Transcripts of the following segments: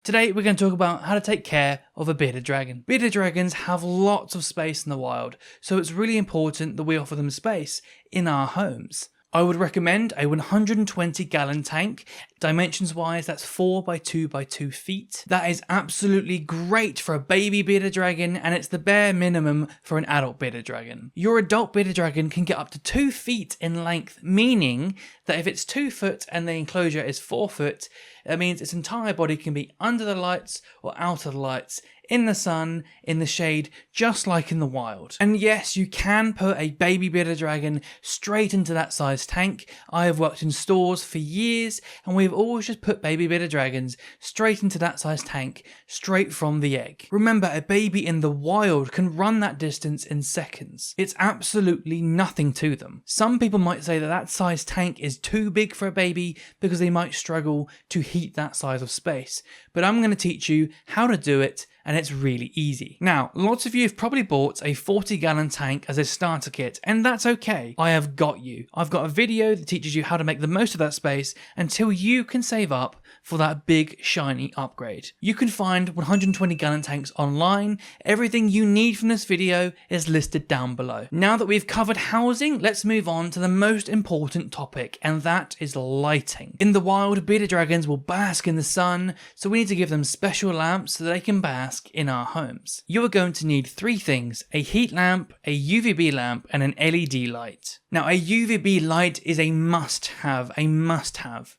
Today we're going to talk about how to take care of a bearded dragon. Bearded dragons have lots of space in the wild, so it's really important that we offer them space in our homes. I would recommend a 120 gallon tank. Dimensions wise, that's 4 by 2 by 2 feet. That is absolutely great for a baby bearded dragon, and it's the bare minimum for an adult bearded dragon. Your adult bearded dragon can get up to 2 feet in length, meaning that if it's 2 foot and the enclosure is 4 foot, that means its entire body can be under the lights or out of the lights, in the sun, in the shade, just like in the wild. And yes, you can put a baby bearded dragon straight into that size tank. I have worked in stores for years, and we've always just put baby bearded dragons straight into that size tank, straight from the egg. Remember, a baby in the wild can run that distance in seconds. It's absolutely nothing to them. Some people might say that that size tank is too big for a baby because they might struggle to heat that size of space. But I'm going to teach you how to do it, and it's really easy. Now, lots of you have probably bought a 40 gallon tank as a starter kit, and that's okay. I have got you. I've got a video that teaches you how to make the most of that space until you can save up for that big shiny upgrade. You can find 120 gallon tanks online. Everything you need from this video is listed down below. Now that we've covered housing, let's move on to the most important topic, and that is lighting. In the wild, bearded dragons will bask in the sun, so we need to give them special lamps so that they can bask in our homes. You are going to need 3 things: a heat lamp, a UVB lamp, and an LED light. Now, a UVB light is a must-have,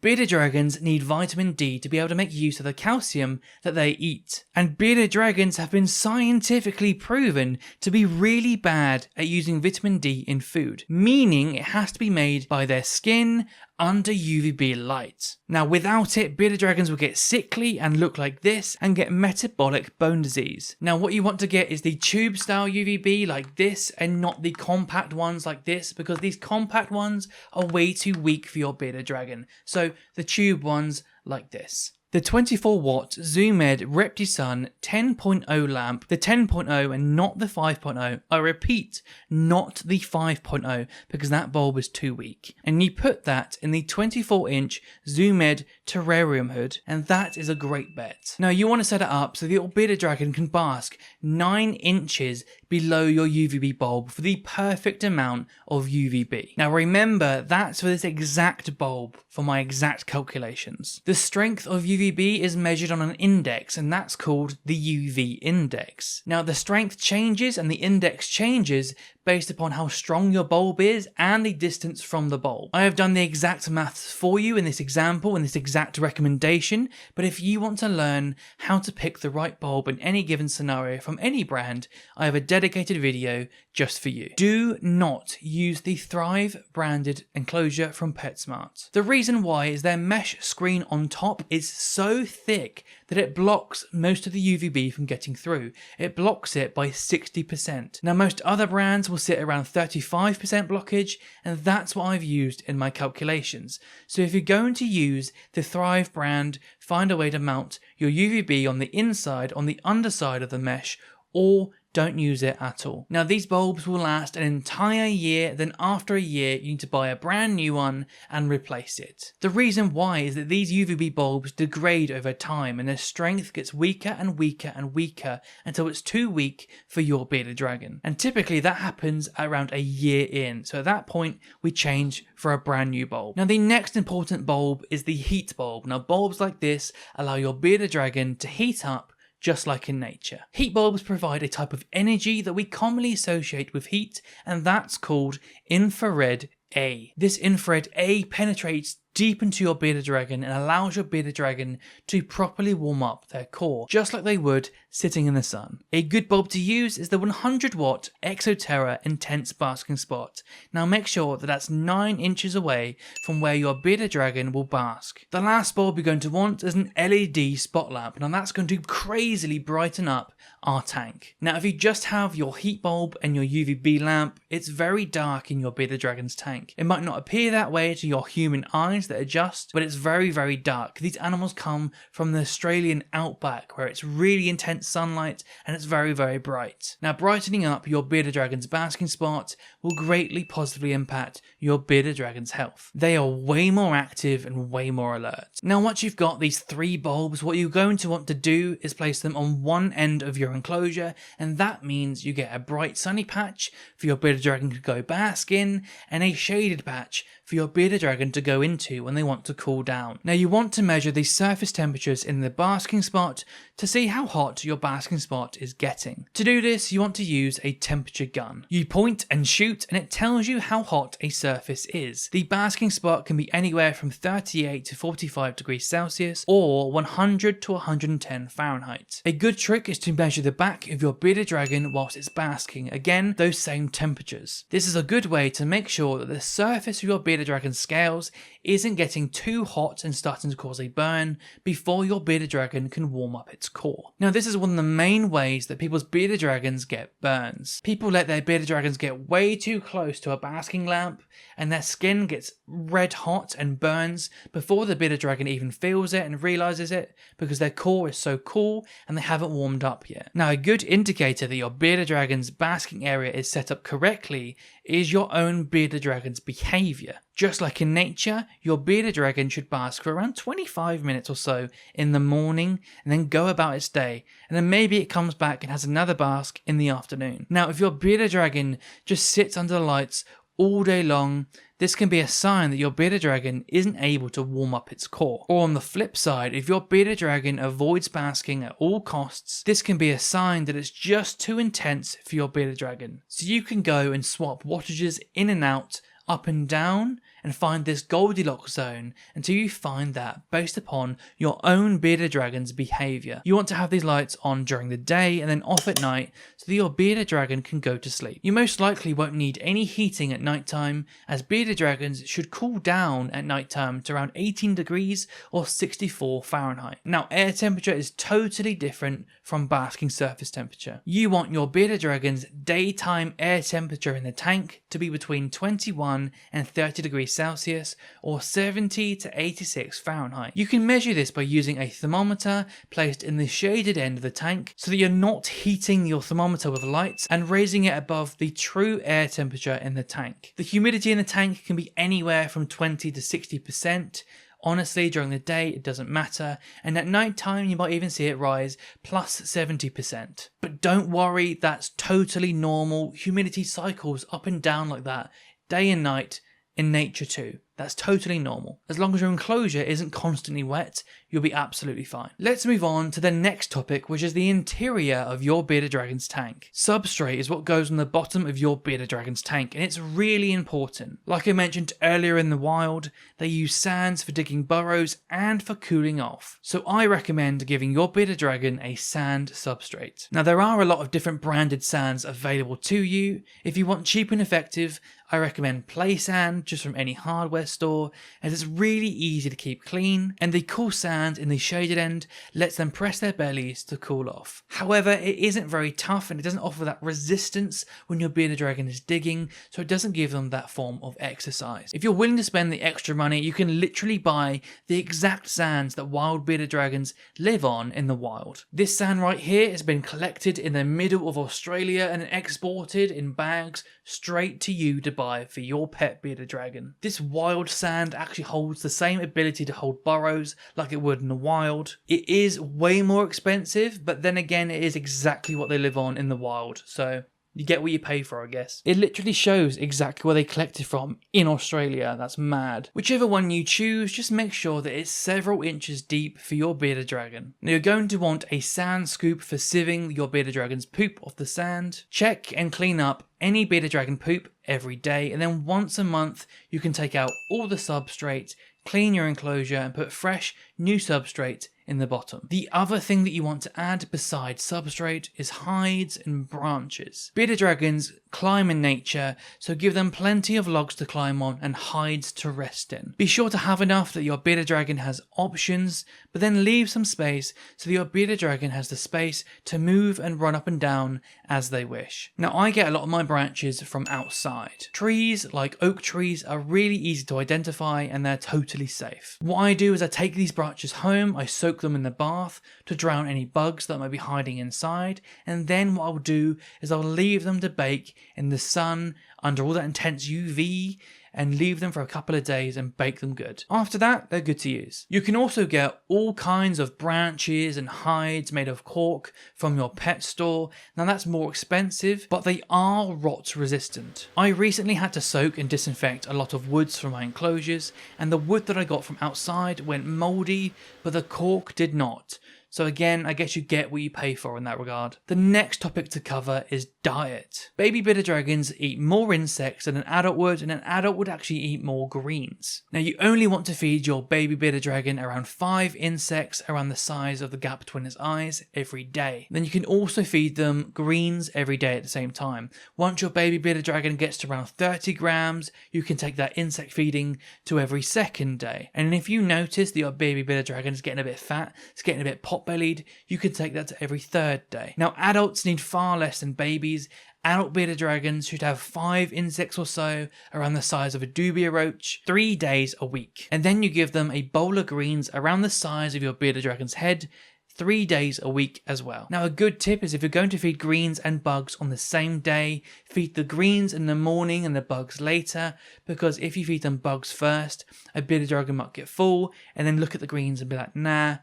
Bearded dragons need vitamin D to be able to make use of the calcium that they eat. And bearded dragons have been scientifically proven to be really bad at using vitamin D in food, meaning it has to be made by their skin under UVB light. Now, without it, bearded dragons will get sickly and look like this and get metabolic bone disease. Now, what you want to get is the tube style UVB like this and not the compact ones like this, because these compact ones are way too weak for your bearded dragon. So the tube ones like this. The 24 watt Zoomed Reptiles 10.0 lamp, the 10.0 and not the 5.0. I repeat, not the 5.0, because that bulb is too weak. And you put that in the 24-inch Zoomed terrarium hood, and that is a great bet. Now, you want to set it up so the little bearded dragon can bask 9 inches below your UVB bulb for the perfect amount of UVB. Now remember, that's for this exact bulb for my exact calculations. The strength of UVB is measured on an index, and that's called the UV index. Now the strength changes and the index changes based upon how strong your bulb is and the distance from the bulb. I have done the exact maths for you in this example, in this exact recommendation, but if you want to learn how to pick the right bulb in any given scenario from any brand, I have a dedicated video just for you. Do not use the Thrive branded enclosure from PetSmart. The reason why is their mesh screen on top is so thick that it blocks most of the UVB from getting through. It blocks it by 60%. Now most other brands will sit around 35% blockage, and that's what I've used in my calculations. So if you're going to use the Thrive brand, find a way to mount your UVB on the inside, on the underside of the mesh, or don't use it at all. Now these bulbs will last an entire year, then after a year you need to buy a brand new one and replace it. The reason why is that these UVB bulbs degrade over time and their strength gets weaker and weaker and weaker until it's too weak for your bearded dragon. And typically that happens around a year in, so at that point we change for a brand new bulb. Now the next important bulb is the heat bulb. Now bulbs like this allow your bearded dragon to heat up just like in nature. Heat bulbs provide a type of energy that we commonly associate with heat, and that's called infrared A. This infrared A penetrates deep into your bearded dragon and allows your bearded dragon to properly warm up their core, just like they would sitting in the sun. A good bulb to use is the 100 watt Exoterra Intense Basking Spot. Now make sure that that's 9 inches away from where your bearded dragon will bask. The last bulb you're going to want is an LED spot lamp. Now that's going to crazily brighten up our tank. Now if you just have your heat bulb and your UVB lamp, it's very dark in your bearded dragon's tank. It might not appear that way to your human eyes lines that adjust, but it's very dark. These animals come from the Australian outback where it's really intense sunlight and it's very bright. Now, brightening up your bearded dragon's basking spot will greatly positively impact your bearded dragon's health. They are way more active and way more alert. Now, once you've got these 3 bulbs, what you're going to want to do is place them on one end of your enclosure, and that means you get a bright sunny patch for your bearded dragon to go bask in, and a shaded patch for your bearded dragon to go into when they want to cool down. Now, you want to measure the surface temperatures in the basking spot to see how hot your basking spot is getting. To do this, you want to use a temperature gun. You point and shoot and it tells you how hot a surface is. The basking spot can be anywhere from 38 to 45 degrees Celsius or 100 to 110 Fahrenheit. A good trick is to measure the back of your bearded dragon whilst it's basking. Again, those same temperatures. This is a good way to make sure that the surface of your bearded dragon's scales isn't getting too hot and starting to cause a burn before your bearded dragon can warm up its core. Now, this is one of the main ways that people's bearded dragons get burns. People let their bearded dragons get way too close to a basking lamp and their skin gets red hot and burns before the bearded dragon even feels it and realizes it, because their core is so cool and they haven't warmed up yet. Now, a good indicator that your bearded dragon's basking area is set up correctly is your own bearded dragon's behavior. Just like in nature, your bearded dragon should bask for around 25 minutes or so in the morning and then go about its day, and then maybe it comes back and has another bask in the afternoon. Now, if your bearded dragon just sits under the lights all day long, this can be a sign that your bearded dragon isn't able to warm up its core. Or on the flip side, if your bearded dragon avoids basking at all costs, this can be a sign that it's just too intense for your bearded dragon. So you can go and swap wattages in and out, up and down, and find this Goldilocks zone until you find that based upon your own bearded dragon's behavior. You want to have these lights on during the day and then off at night so that your bearded dragon can go to sleep. You most likely won't need any heating at nighttime, as bearded dragons should cool down at nighttime to around 18 degrees or 64 Fahrenheit. Now, air temperature is totally different from basking surface temperature. You want your bearded dragon's daytime air temperature in the tank to be between 21 and 30 degrees Celsius or 70 to 86 Fahrenheit. You can measure this by using a thermometer placed in the shaded end of the tank so that you're not heating your thermometer with lights and raising it above the true air temperature in the tank. The humidity in the tank can be anywhere from 20 to 60%. Honestly, during the day, it doesn't matter, and at night time, you might even see it rise plus 70%. But don't worry, that's totally normal. Humidity cycles up and down like that, day and night, in nature too. That's totally normal. As long as your enclosure isn't constantly wet, you'll be absolutely fine. Let's move on to the next topic, which is the interior of your bearded dragon's tank. Substrate is what goes on the bottom of your bearded dragon's tank, and it's really important. Like I mentioned earlier in the wild, they use sands for digging burrows and for cooling off. So I recommend giving your bearded dragon a sand substrate. Now, there are a lot of different branded sands available to you. If you want cheap and effective, I recommend Play Sand, just from any hardware store, as it's really easy to keep clean, and the cool sand in the shaded end lets them press their bellies to cool off. However, it isn't very tough and it doesn't offer that resistance when your bearded dragon is digging, so it doesn't give them that form of exercise. If you're willing to spend the extra money, you can literally buy the exact sands that wild bearded dragons live on in the wild. This sand right here has been collected in the middle of Australia and exported in bags straight to you to buy for your pet bearded dragon. This wild sand actually holds the same ability to hold burrows like it would in the wild. It is way more expensive, but then again, it is exactly what they live on in the wild, so you get what you pay for, I guess. It literally shows exactly where they collected from in Australia. That's mad. Whichever one you choose, just make sure that it's several inches deep for your bearded dragon. Now, you're going to want a sand scoop for sieving your bearded dragon's poop off the sand. Check and clean up any bearded dragon poop every day, and then once a month you can take out all the substrate, clean your enclosure and put fresh new substrate in the bottom. The other thing that you want to add besides substrate is hides and branches. Bearded dragons climb in nature, so give them plenty of logs to climb on and hides to rest in. Be sure to have enough that your bearded dragon has options, but then leave some space so that your bearded dragon has the space to move and run up and down as they wish. Now, I get a lot of my branches from outside. Trees like oak trees are really easy to identify and they're totally safe. What I do is I take these branches home, I soak them in the bath to drown any bugs that might be hiding inside, and then what I'll do is I'll leave them to bake in the sun under all that intense UV and leave them for a couple of days and bake them good. After that, they're good to use. You can also get all kinds of branches and hides made of cork from your pet store. Now that's more expensive, but they are rot resistant. I recently had to soak and disinfect a lot of woods from my enclosures, and the wood that I got from outside went moldy, but the cork did not. So again, I guess you get what you pay for in that regard. The next topic to cover is diet. Baby bearded dragons eat more insects than an adult would, and an adult would actually eat more greens. Now you only want to feed your baby bearded dragon around 5 insects around the size of the gap between its eyes every day. Then you can also feed them greens every day at the same time. Once your baby bearded dragon gets to around 30 grams, you can take that insect feeding to every second day. And if you notice that your baby bearded dragon is getting a bit fat, it's getting a bit pot-bellied, you can take that to every 3rd day. Now adults need far less than babies. Adult bearded dragons should have 5 insects or so around the size of a dubia roach 3 days a week. And then you give them a bowl of greens around the size of your bearded dragon's head 3 days a week as well. Now a good tip is if you're going to feed greens and bugs on the same day, feed the greens in the morning and the bugs later, because if you feed them bugs first, a bearded dragon might get full and then look at the greens and be like, nah.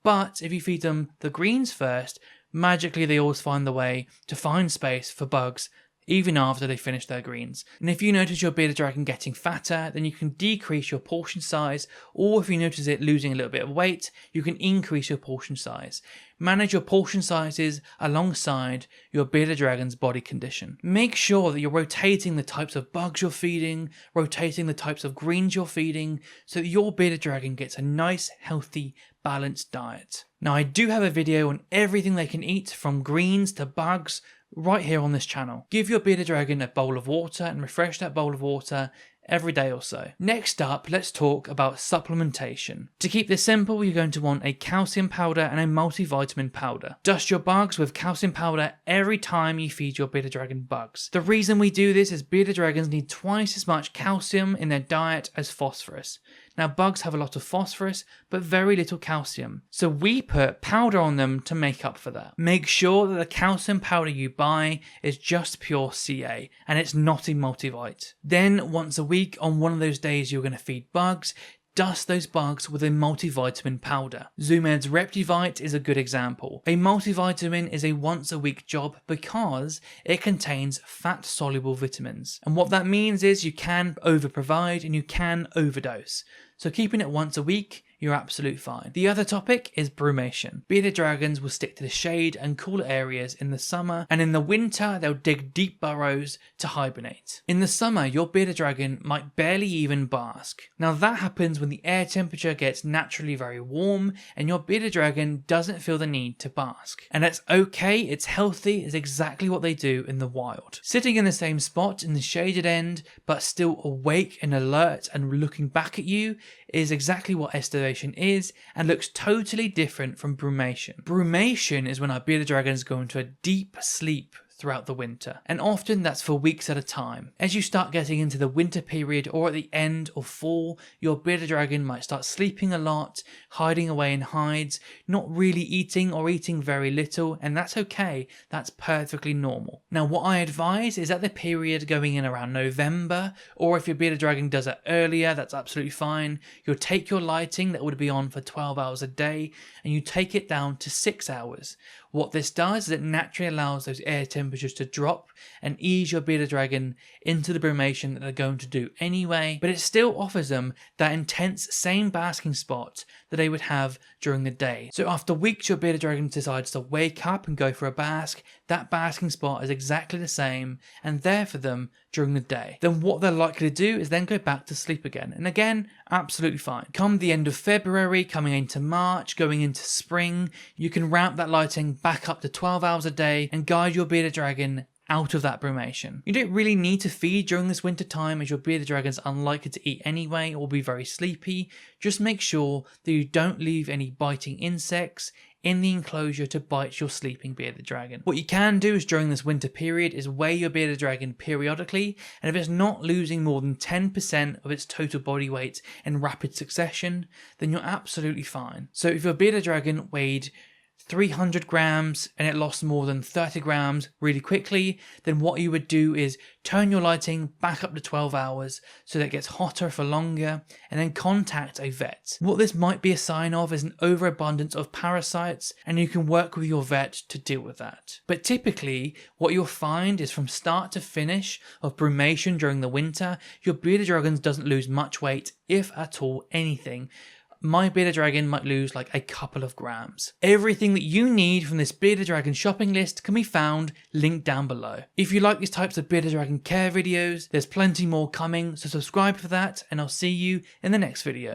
But if you feed them the greens first, magically they always find the way to find space for bugs even after they finish their greens. And if you notice your bearded dragon getting fatter, then you can decrease your portion size, or if you notice it losing a little bit of weight, you can increase your portion size. Manage your portion sizes alongside your bearded dragon's body condition. Make sure that you're rotating the types of bugs you're feeding, rotating the types of greens you're feeding, so that your bearded dragon gets a nice, healthy, balanced diet. Now I do have a video on everything they can eat, from greens to bugs, right here on this channel. Give your bearded dragon a bowl of water and refresh that bowl of water every day or so. Next up, let's talk about supplementation. To keep this simple, you're going to want a calcium powder and a multivitamin powder. Dust your bugs with calcium powder every time you feed your bearded dragon bugs. The reason we do this is bearded dragons need twice as much calcium in their diet as phosphorus. Now bugs have a lot of phosphorus, but very little calcium. So we put powder on them to make up for that. Make sure that the calcium powder you buy is just pure Ca, and it's not a multivite. Then once a week, on one of those days you're going to feed bugs, dust those bugs with a multivitamin powder. Zoomed's Reptivite is a good example. A multivitamin is a once a week job because it contains fat soluble vitamins. And what that means is you can over provide and you can overdose. So keeping it once a week, you're absolutely fine. The other topic is brumation. Bearded dragons will stick to the shade and cooler areas in the summer, and in the winter they'll dig deep burrows to hibernate. In the summer, your bearded dragon might barely even bask. Now that happens when the air temperature gets naturally very warm and your bearded dragon doesn't feel the need to bask. And that's okay, it's healthy, it's exactly what they do in the wild. Sitting in the same spot in the shaded end, but still awake and alert and looking back at you, is exactly what estivation is, and looks totally different from brumation. Brumation is when our bearded dragons go into a deep sleep throughout the winter, and often that's for weeks at a time. As you start getting into the winter period or at the end of fall, your bearded dragon might start sleeping a lot, hiding away in hides, not really eating or eating very little, and that's okay, that's perfectly normal. Now what I advise is at the period going in around November, or if your bearded dragon does it earlier, that's absolutely fine. You'll take your lighting that would be on for 12 hours a day and you take it down to 6 hours. What this does is it naturally allows those air temperatures to drop and ease your bearded dragon into the brumation that they're going to do anyway, but it still offers them that intense same basking spot that they would have during the day. So after weeks your bearded dragon decides to wake up and go for a bask, that basking spot is exactly the same and there for them during the day. Then what they're likely to do is then go back to sleep again. And again, absolutely fine. Come the end of February, coming into March, going into spring, you can ramp that lighting back up to 12 hours a day and guide your bearded dragon out of that brumation. You don't really need to feed during this winter time as your bearded dragon's unlikely to eat anyway or be very sleepy. Just make sure that you don't leave any biting insects in the enclosure to bite your sleeping bearded dragon. What you can do is during this winter period is weigh your bearded dragon periodically, and if it's not losing more than 10% of its total body weight in rapid succession, then you're absolutely fine. So if your bearded dragon weighed 300 grams and it lost more than 30 grams really quickly, then what you would do is turn your lighting back up to 12 hours so that it gets hotter for longer, and then contact a vet. What this might be a sign of is an overabundance of parasites, and you can work with your vet to deal with that. But typically what you'll find is from start to finish of brumation during the winter, your bearded dragon doesn't lose much weight, if at all anything. My bearded dragon might lose like a couple of grams. Everything that you need from this bearded dragon shopping list can be found linked down below. If you like these types of bearded dragon care videos, there's plenty more coming, so subscribe for that, and I'll see you in the next video.